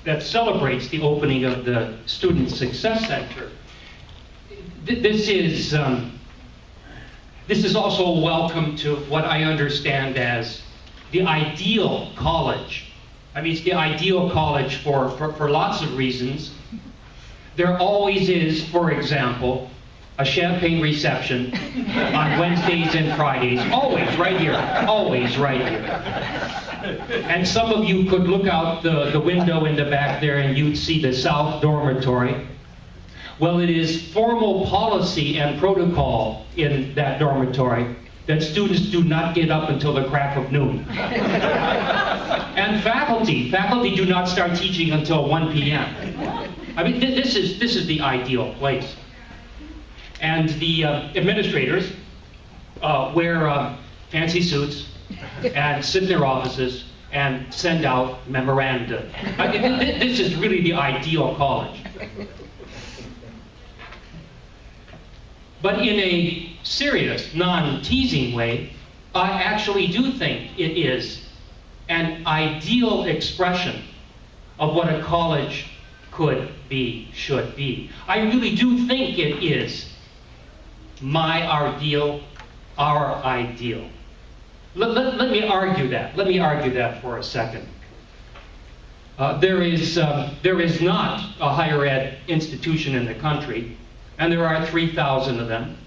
that celebrates the opening of the Student Success Center. This is also a welcome to what I understand as the ideal college. I mean, it's the ideal college for lots of reasons. There always is, for example, a champagne reception on Wednesdays and Fridays. Always right here. Always right here. And some of you could look out the window in the back there and you'd see the South Dormitory. Well, it is formal policy and protocol in that dormitory that students do not get up until the crack of noon. And faculty do not start teaching until 1 p.m. I mean, this is the ideal place. And the administrators wear fancy suits and sit in their offices and send out memoranda. This is really the ideal college. But in a serious, non-teasing way, I actually do think it is an ideal expression of what a college could be, should be. I really do think it is my ideal, our ideal. Let me argue that. Let me argue that for a second. There is not a higher ed institution in the country, and there are 3,000 of them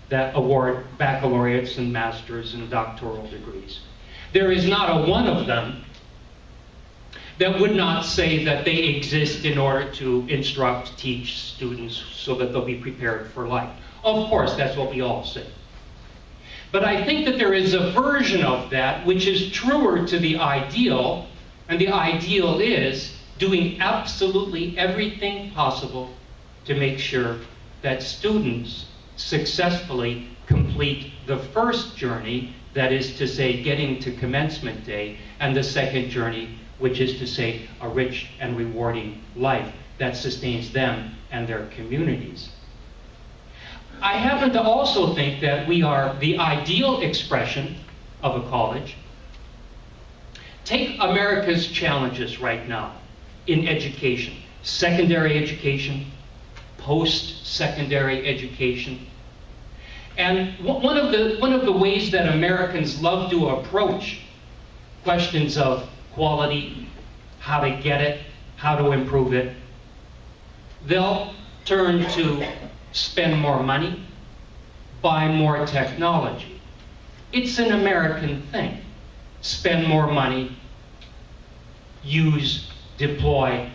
that award baccalaureates and masters and doctoral degrees. There is not a one of them that would not say that they exist in order to instruct, teach students so that they'll be prepared for life. Of course, that's what we all say. But I think that there is a version of that which is truer to the ideal, and the ideal is doing absolutely everything possible to make sure that students successfully complete the first journey, that is to say, getting to commencement day, and the second journey, which is to say, a rich and rewarding life that sustains them and their communities. I happen to also think that we are the ideal expression of a college. Take America's challenges right now in education, secondary education, post-secondary education. And one of the ways that Americans love to approach questions of quality, how to get it, how to improve it, they'll turn to spend more money, buy more technology. It's an American thing. Spend more money, use, deploy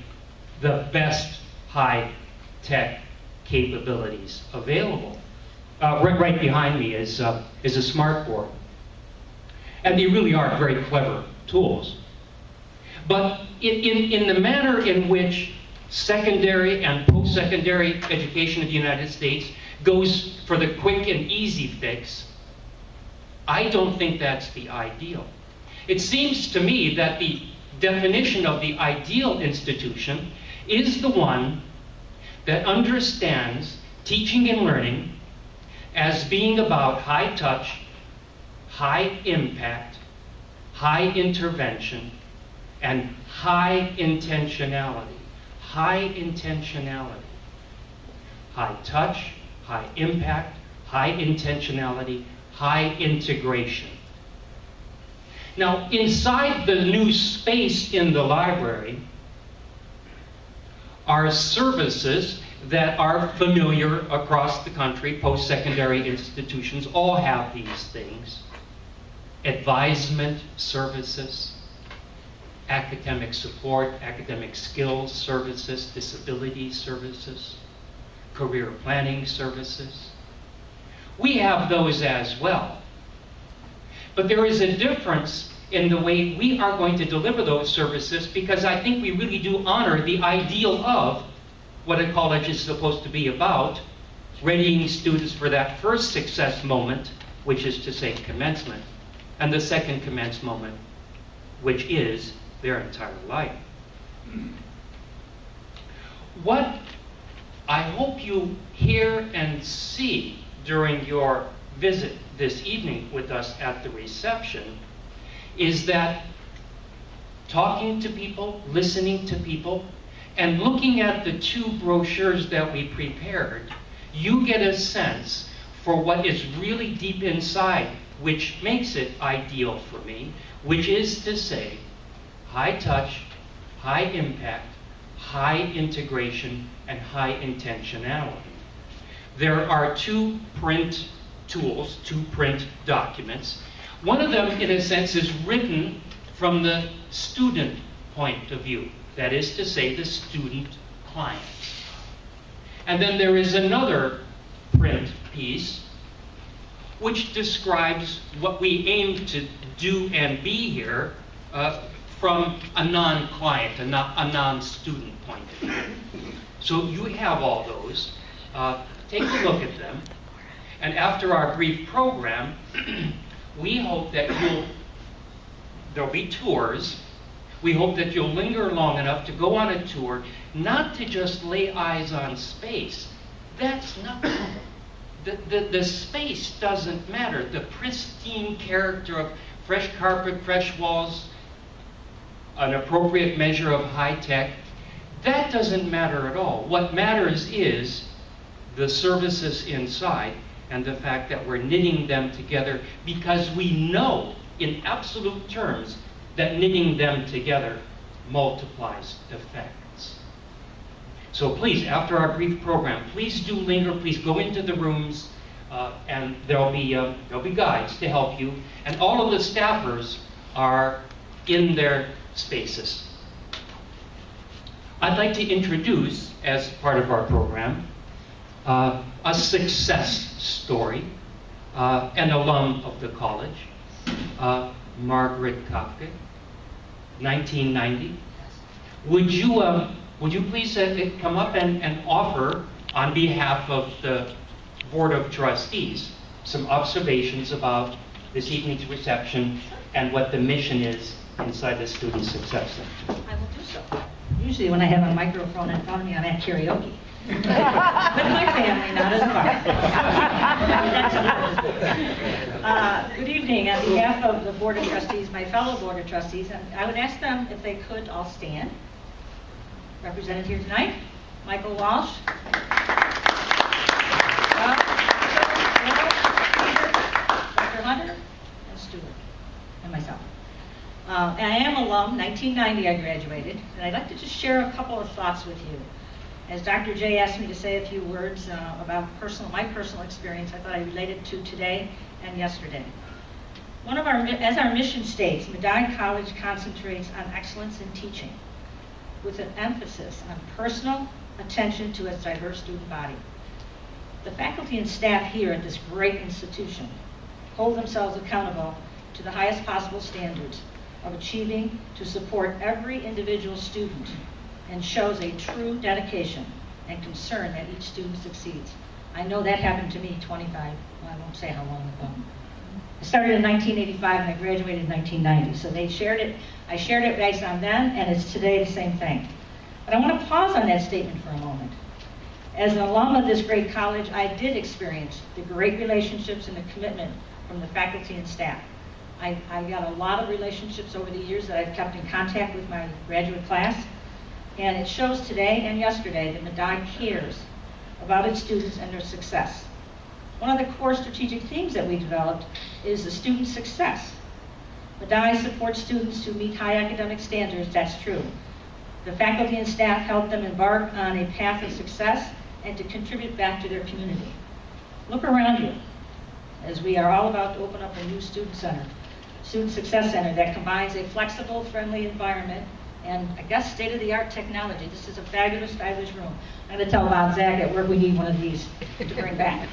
the best high-tech capabilities available. Right behind me is a smart board. And they really are very clever tools. But in the manner in which secondary and post-secondary education in the United States goes for the quick and easy fix, I don't think that's the ideal. It seems to me that the definition of the ideal institution is the one that understands teaching and learning as being about high touch, high impact, high intervention, and high intentionality. High intentionality. High touch, high impact, high intentionality, high integration. Now, inside the new space in the library are services that are familiar across the country. Post-secondary institutions all have these things. Advisement services, academic support, academic skills services, disability services, career planning services. We have those as well. But there is a difference in the way we are going to deliver those services, because I think we really do honor the ideal of what a college is supposed to be about, readying students for that first success moment, which is to say commencement, and the second commence moment, which is their entire life. What I hope you hear and see during your visit this evening with us at the reception is that talking to people, listening to people, and looking at the 2 brochures that we prepared, you get a sense for what is really deep inside, which makes it ideal for me, which is to say, high touch, high impact, high integration, and high intentionality. There are 2 print tools, 2 print documents. One of them, in a sense, is written from the student point of view. That is to say, the student client. And then there is another print piece which describes what we aim to do and be here from a non-client, a non-student point of view. So you have all those. Take a look at them. And after our brief program, we hope that there'll be tours. We hope that you'll linger long enough to go on a tour, not to just lay eyes on space. That's nothing. The space doesn't matter. The pristine character of fresh carpet, fresh walls, an appropriate measure of high tech, that doesn't matter at all. What matters is the services inside and the fact that we're knitting them together, because we know in absolute terms that knitting them together multiplies effects. So please, after our brief program, please do linger, please go into the rooms, and there'll be guides to help you. And all of the staffers are in their spaces. I'd like to introduce, as part of our program, a success story, an alum of the college, Margaret Kopke, 1990. Would you please come up and offer, on behalf of the Board of Trustees, some observations about this evening's reception and what the mission is inside the Student Success Center? I will do so. Usually when I have a microphone in front of me, I'm at karaoke. With my family, not as a bar. Good evening. On behalf of the Board of Trustees, my fellow Board of Trustees, and I would ask them if they could all stand. Represented here tonight, Michael Walsh, Dr. Hunter, and Stuart, and myself. And I am alum, 1990 I graduated, and I'd like to just share a couple of thoughts with you. As Dr. J asked me to say a few words about my personal experience, I thought I related to today and yesterday. As our mission states, Medaille College concentrates on excellence in teaching, with an emphasis on personal attention to its diverse student body. The faculty and staff here at this great institution hold themselves accountable to the highest possible standards of achieving to support every individual student, and shows a true dedication and concern that each student succeeds. I know that happened to me 25, well, I won't say how long ago. I started in 1985 and I graduated in 1990, so they shared it. I shared it based on then, and it's today the same thing. But I want to pause on that statement for a moment. As an alum of this great college, I did experience the great relationships and the commitment from the faculty and staff. I got a lot of relationships over the years that I've kept in contact with my graduate class. And it shows today and yesterday that Medaille cares about its students and their success. One of the core strategic themes that we developed is the student success. Medaille supports students who meet high academic standards, that's true. The faculty and staff help them embark on a path of success and to contribute back to their community. Look around you, as we are all about to open up a new student success center that combines a flexible, friendly environment and I guess state-of-the-art technology. This is a fabulous, fabulous room. I'm going to tell Bob Zach at work we need one of these to bring back.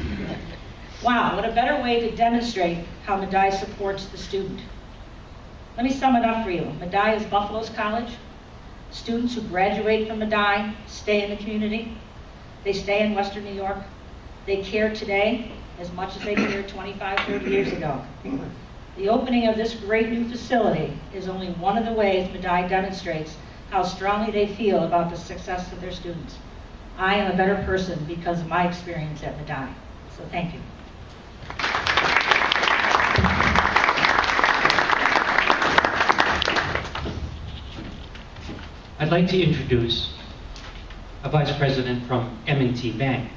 Wow, what a better way to demonstrate how Medaille supports the student. Let me sum it up for you. Medaille is Buffalo's college. Students who graduate from Medaille stay in the community. They stay in Western New York. They care today as much as they cared 25, 30 years ago. The opening of this great new facility is only one of the ways Medaille demonstrates how strongly they feel about the success of their students. I am a better person because of my experience at Medaille. So thank you. I'd like to introduce a vice president from M&T Bank.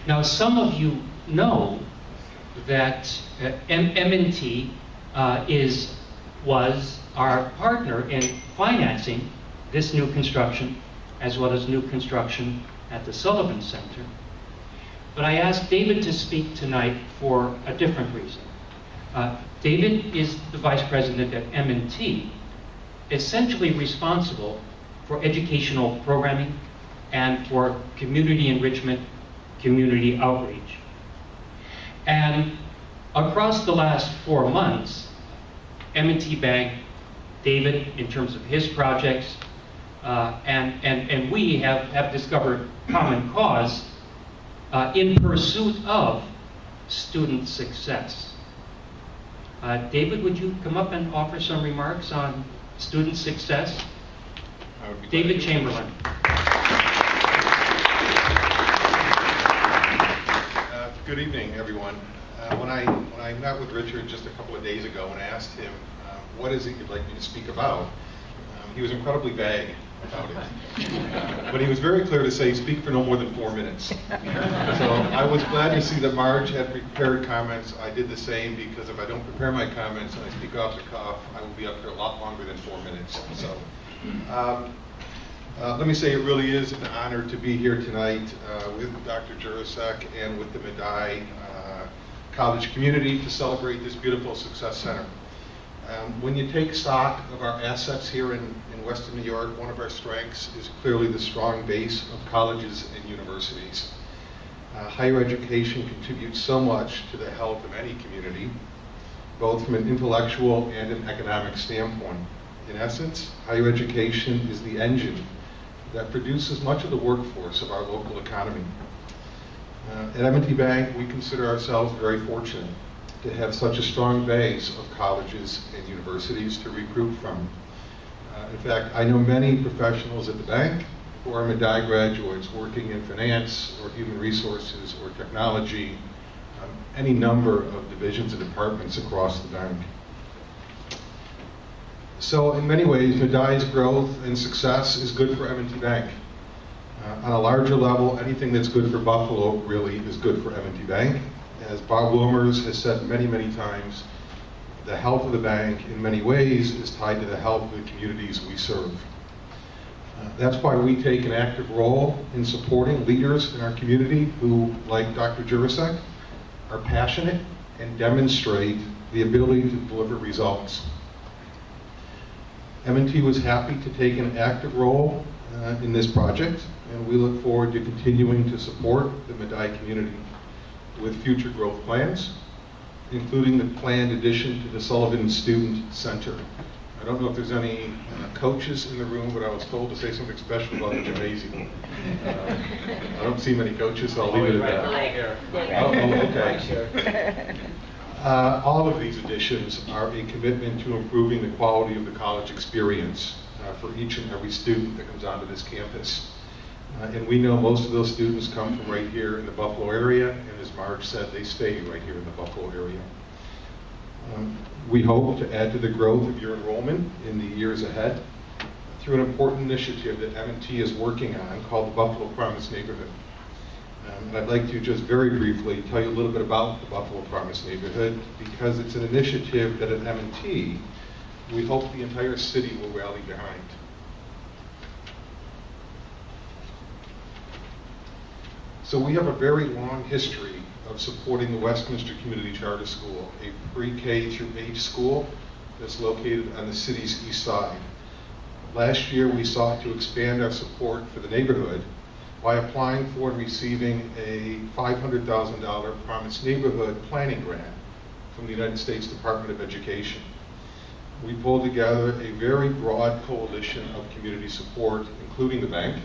Now, some of you know that M&T was our partner in financing this new construction, as well as new construction at the Sullivan Center. But I asked David to speak tonight for a different reason. David is the vice president at M&T, essentially responsible for educational programming and for community enrichment, community outreach. And across the last 4 months, M&T Bank, David, in terms of his projects, and we have discovered common cause in pursuit of student success. David, would you come up and offer some remarks on student success? David Chamberlain. Good evening, everyone. When I met with Richard just a couple of days ago and asked him, what is it you'd like me to speak about, he was incredibly vague about it. But he was very clear to say, speak for no more than 4 minutes. So I was glad to see that Marge had prepared comments. I did the same, because if I don't prepare my comments and I speak off the cuff, I will be up here a lot longer than 4 minutes. So let me say it really is an honor to be here tonight with Dr. Jurasek and with the Medaille College community to celebrate this beautiful Success Center. When you take stock of our assets here in Western New York, one of our strengths is clearly the strong base of colleges and universities. Higher education contributes so much to the health of any community, both from an intellectual and an economic standpoint. In essence, higher education is the engine that produces much of the workforce of our local economy. At M&T Bank, we consider ourselves very fortunate to have such a strong base of colleges and universities to recruit from. In fact, I know many professionals at the bank who are Medaille graduates working in finance or human resources or technology, any number of divisions and departments across the bank. So in many ways, Medaille's growth and success is good for M&T Bank. On a larger level, anything that's good for Buffalo really is good for M&T Bank. As Bob Wilmers has said many, many times, the health of the bank in many ways is tied to the health of the communities we serve. That's why we take an active role in supporting leaders in our community who, like Dr. Jurasek, are passionate and demonstrate the ability to deliver results. M&T was happy to take an active role in this project, and we look forward to continuing to support the Medaille community with future growth plans, including the planned addition to the Sullivan Student Center. I don't know if there's any coaches in the room, but I was told to say something special about the gymnasium. I don't see many coaches, so I'll leave it at that. Okay. All of these additions are a commitment to improving the quality of the college experience for each and every student that comes onto this campus. And we know most of those students come from right here in the Buffalo area, and as Marge said, they stay right here in the Buffalo area. We hope to add to the growth of your enrollment in the years ahead through an important initiative that M&T is working on called the Buffalo Promise Neighborhood. And I'd like to just very briefly tell you a little bit about the Buffalo Promise Neighborhood, because it's an initiative that at M&T we hope the entire city will rally behind. So we have a very long history of supporting the Westminster Community Charter School, a pre-K through 8 school that's located on the city's east side. Last year we sought to expand our support for the neighborhood by applying for and receiving a $500,000 Promise Neighborhood Planning Grant from the United States Department of Education. We pulled together a very broad coalition of community support, including the bank,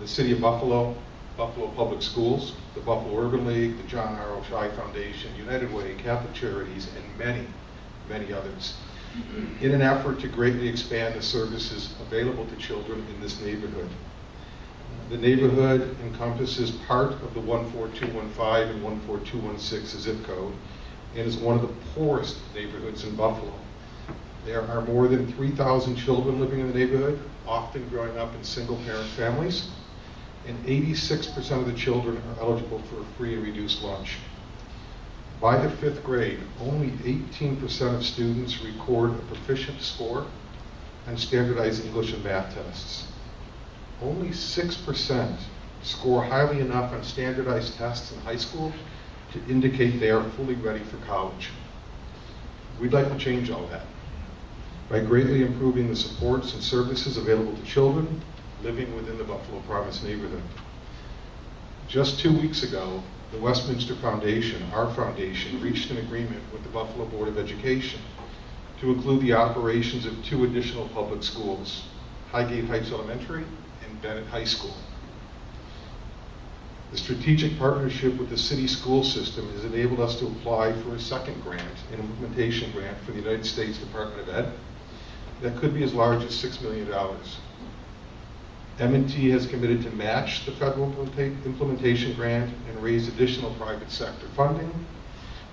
the City of Buffalo, Buffalo Public Schools, the Buffalo Urban League, the John R. O'Shea Foundation, United Way, Catholic Charities, and many, many others, in an effort to greatly expand the services available to children in this neighborhood. The neighborhood encompasses part of the 14215 and 14216 zip code and is one of the poorest neighborhoods in Buffalo. There are more than 3,000 children living in the neighborhood, often growing up in single-parent families, and 86% of the children are eligible for a free and reduced lunch. By the 5th grade, only 18% of students record a proficient score on standardized English and math tests. Only 6% score highly enough on standardized tests in high school to indicate they are fully ready for college. We'd like to change all that by greatly improving the supports and services available to children living within the Buffalo Promise neighborhood. Just 2 weeks ago, the Westminster Foundation, our foundation, reached an agreement with the Buffalo Board of Education to include the operations of 2 additional public schools, Highgate Heights Elementary and Bennett High School. The strategic partnership with the city school system has enabled us to apply for a second grant, an implementation grant for the United States Department of Ed that could be as large as $6 million. M&T has committed to match the federal implementation grant and raise additional private sector funding.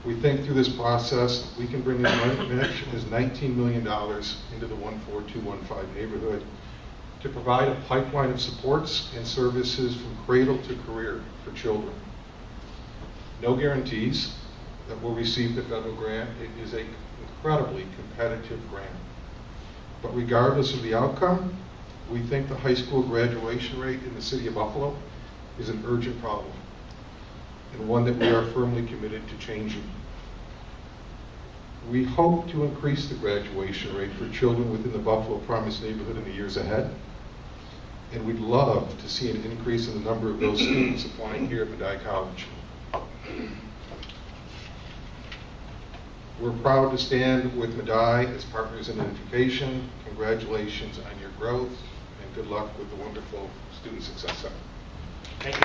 We think through this process we can bring as much as $19 million into the 14215 neighborhood to provide a pipeline of supports and services from cradle to career for children. No guarantees that we'll receive the federal grant. It is an incredibly competitive grant. But regardless of the outcome, we think the high school graduation rate in the city of Buffalo is an urgent problem and one that we are firmly committed to changing. We hope to increase the graduation rate for children within the Buffalo Promise neighborhood in the years ahead, and we'd love to see an increase in the number of those students applying here at Medaille College. We're proud to stand with Medaille as partners in education. Congratulations on your growth, and good luck with the wonderful Student Success Center. Thank you.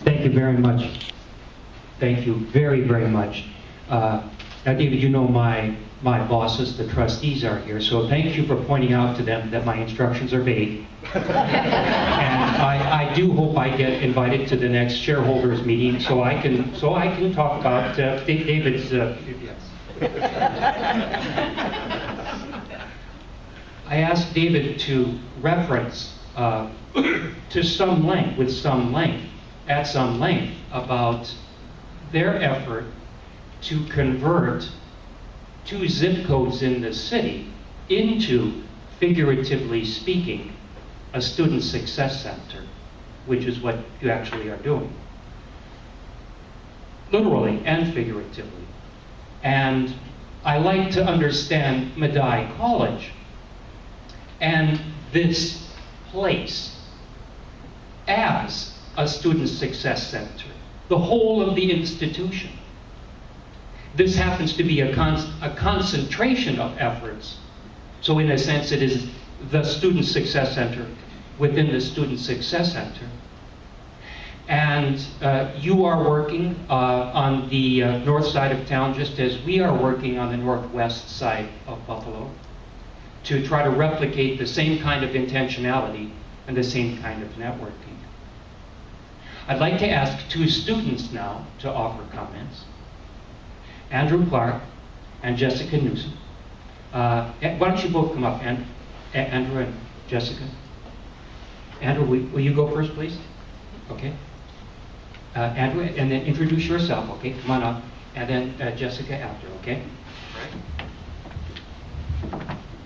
Thank you very much. Thank you very, very much. Now, David, you know my bosses, the trustees, are here, so thank you for pointing out to them that my instructions are vague. And I do hope I get invited to the next shareholders meeting so I can talk about David's. Yes. I asked David to reference at some length about their effort to convert 2 zip codes in the city into, figuratively speaking, a student success center, which is what you actually are doing, literally and figuratively. And I like to understand Medaille College and this place as a student success center, the whole of the institution. This happens to be a concentration of efforts. So in a sense, it is the Student Success Center within the Student Success Center. And you are working on the north side of town, just as we are working on the northwest side of Buffalo, to try to replicate the same kind of intentionality and the same kind of networking. I'd like to ask 2 students now to offer comments. Andrew Clark and Jessica Newsom. Why don't you both come up, Andrew and Jessica? Andrew, will you go first, please? Okay. Andrew, and then introduce yourself, okay? Come on up. And then Jessica after, okay?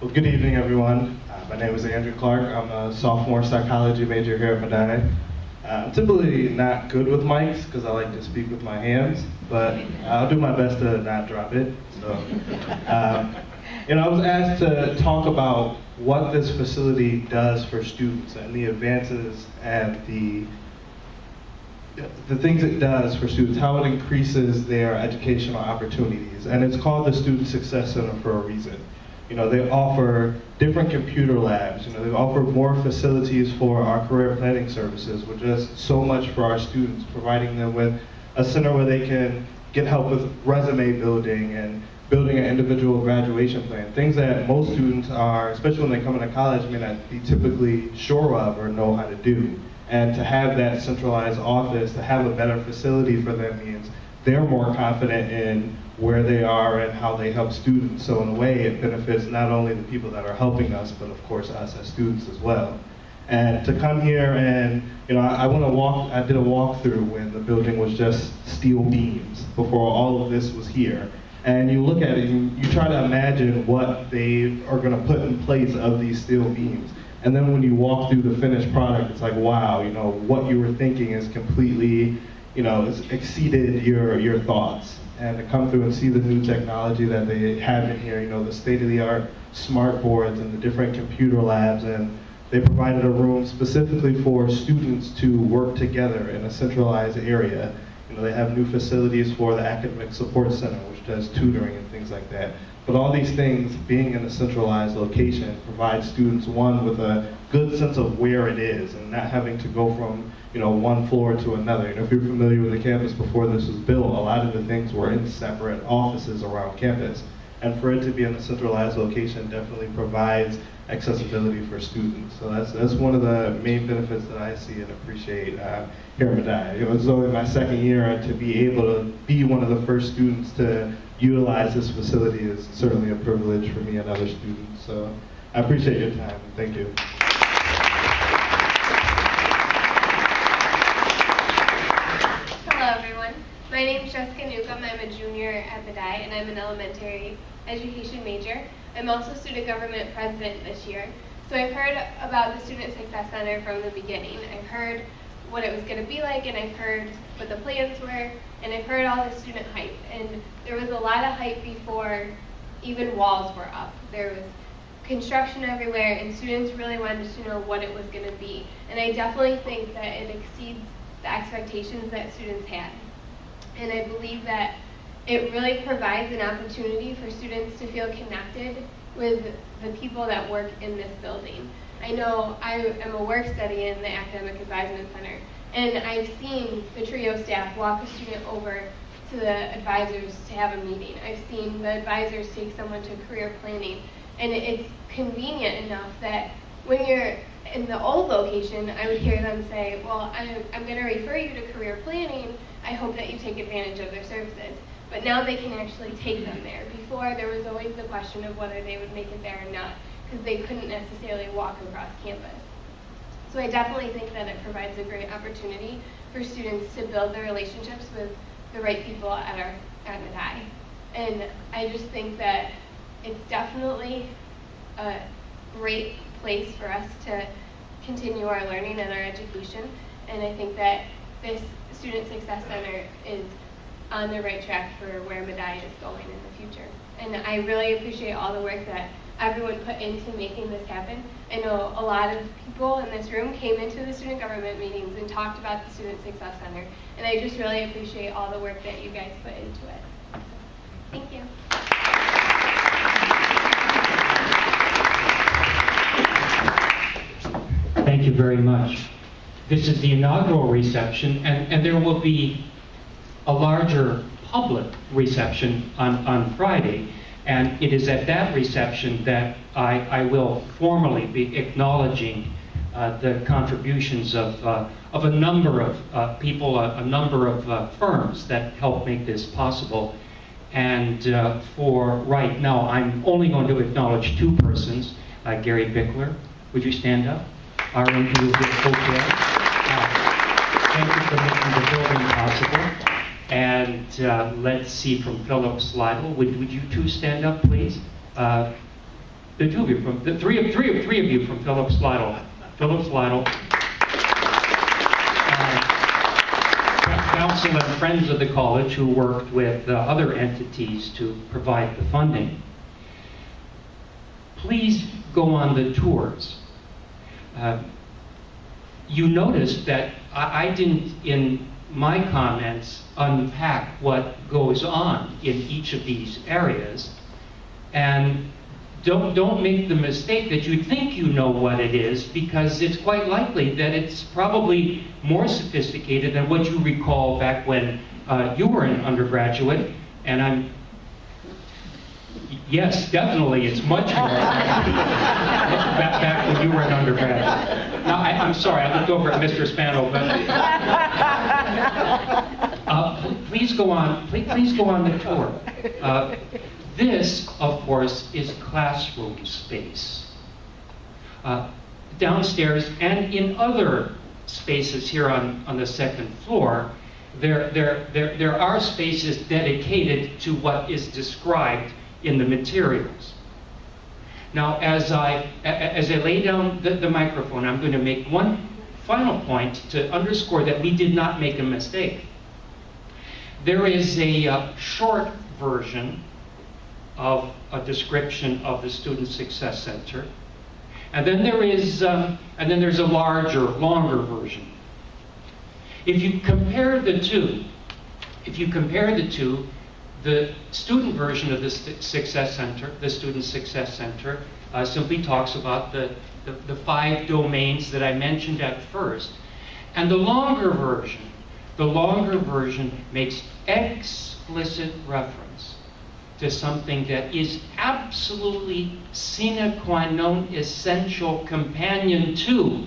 Well, good evening, everyone. My name is Andrew Clark. I'm a sophomore psychology major here at Medaille. I'm typically not good with mics because I like to speak with my hands, but I'll do my best to not drop it. So, I was asked to talk about what this facility does for students and the advances and the things it does for students, how it increases their educational opportunities. And it's called the Student Success Center for a reason. They offer different computer labs. They offer more facilities for our career planning services, which is so much for our students, providing them with a center where they can get help with resume building and building an individual graduation plan. Things that most students are, especially when they come into college, may not be typically sure of or know how to do. And to have that centralized office, to have a better facility for them means they're more confident in where they are and how they help students. So in a way, it benefits not only the people that are helping us, but of course us as students as well. And to come here and, I did a walkthrough when the building was just steel beams before all of this was here. And you look at it and you try to imagine what they are going to put in place of these steel beams. And then when you walk through the finished product, it's like, wow, what you were thinking is completely, it's exceeded your thoughts. And to come through and see the new technology that they have in here, the state-of-the-art smart boards and the different computer labs, and they provided a room specifically for students to work together in a centralized area. They have new facilities for the Academic Support Center, which does tutoring and things like that. But all these things, being in a centralized location, provides students, one, with a good sense of where it is and not having to go from, one floor to another. If you're familiar with the campus before this was built, a lot of the things were in separate offices around campus. And for it to be in a centralized location definitely provides accessibility for students. So that's one of the main benefits that I see and appreciate here at Medaille. It's only my second year, and to be able to be one of the first students to utilize this facility is certainly a privilege for me and other students. So I appreciate your time. Thank you. Hello everyone. My name is Jessica Newcomb. I'm a junior at Medaille and I'm an elementary education major. I'm also student government president this year. So I've heard about the Student Success Center from the beginning. I've heard what it was going to be like, and I've heard what the plans were, and I've heard all the student hype. And there was a lot of hype before even walls were up. There was construction everywhere, and students really wanted to know what it was going to be. And I definitely think that it exceeds the expectations that students had. And I believe that it really provides an opportunity for students to feel connected with the people that work in this building. I know I am a work study in the Academic Advisement Center, and I've seen the TRIO staff walk a student over to the advisors to have a meeting. I've seen the advisors take someone to career planning, and it's convenient enough that when you're in the old location, I would hear them say, well, I'm going to refer you to career planning. I hope that you take advantage of their services. But now they can actually take them there. Before, there was always the question of whether they would make it there or not, because they couldn't necessarily walk across campus. So I definitely think that it provides a great opportunity for students to build their relationships with the right people at Medaille. And I just think that it's definitely a great place for us to continue our learning and our education. And I think that this Student Success Center is on the right track for where Medaille is going in the future. And I really appreciate all the work that everyone put into making this happen. I know a lot of people in this room came into the student government meetings and talked about the Student Success Center. And I just really appreciate all the work that you guys put into it. Thank you. Thank you very much. This is the inaugural reception, and there will be a larger public reception on Friday, and it is at that reception that I will formally be acknowledging the contributions of a number of people, a number of firms that helped make this possible. And for right now, I'm only going to acknowledge two persons. Gary Bickler, would you stand up? Our individual co-chair. Thank you for making the building possible. And let's see, from Philip Slidell, would you two stand up, please? The two of you, the three of you from Philip Slidell. Philip Slidell. Council and friends of the college who worked with other entities to provide the funding. Please go on the tours. You noticed that I didn't, in my comments, unpack what goes on in each of these areas. And don't make the mistake that you think you know what it is, because it's quite likely that it's probably more sophisticated than what you recall back when you were an undergraduate. And yes, definitely, it's much more back when you were an undergraduate. Now, I'm sorry, I looked over at Mr. Spano, but please go on the tour. This, of course, is classroom space. Downstairs and in other spaces here on the second floor, there are spaces dedicated to what is described in the materials. Now, as I lay down the microphone, I'm going to make one final point to underscore that we did not make a mistake. There is a short version of a description of the Student Success Center, and then there's a larger, longer version. If you compare the two, the student version of the Success Center, the Student Success Center, simply talks about the 5 domains that I mentioned at first. And the longer version makes explicit reference to something that is absolutely sine qua non essential companion to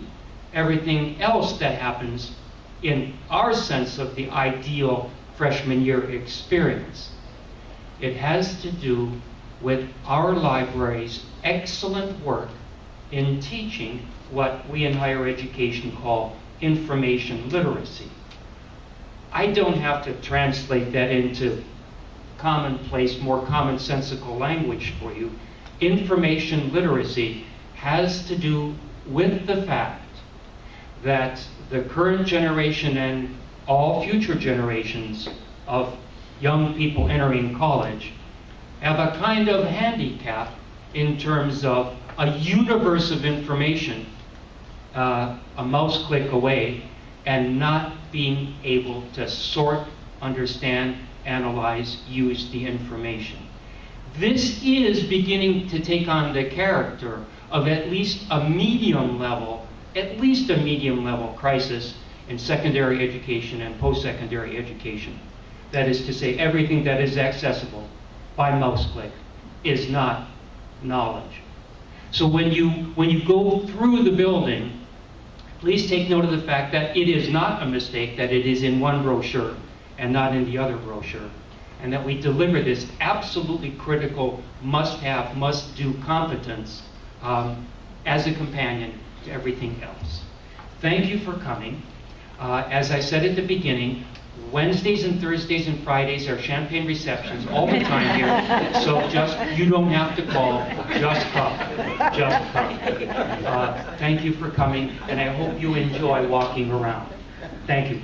everything else that happens in our sense of the ideal freshman year experience. It has to do with our library's excellent work in teaching what we in higher education call information literacy. I don't have to translate that into commonplace, more commonsensical language for you. Information literacy has to do with the fact that the current generation and all future generations of young people entering college have a kind of handicap in terms of a universe of information a mouse click away, and not being able to sort, understand, analyze, use the information. This is beginning to take on the character of at least a medium level crisis in secondary education and post-secondary education. That is to say, everything that is accessible by mouse click is not knowledge. So when you go through the building, please take note of the fact that it is not a mistake that it is in one brochure and not in the other brochure, and that we deliver this absolutely critical must-have, must-do competence as a companion to everything else. Thank you for coming. As I said at the beginning, Wednesdays and Thursdays and Fridays are champagne receptions all the time here, so you don't have to call, just come. Thank you for coming, and I hope you enjoy walking around. Thank you.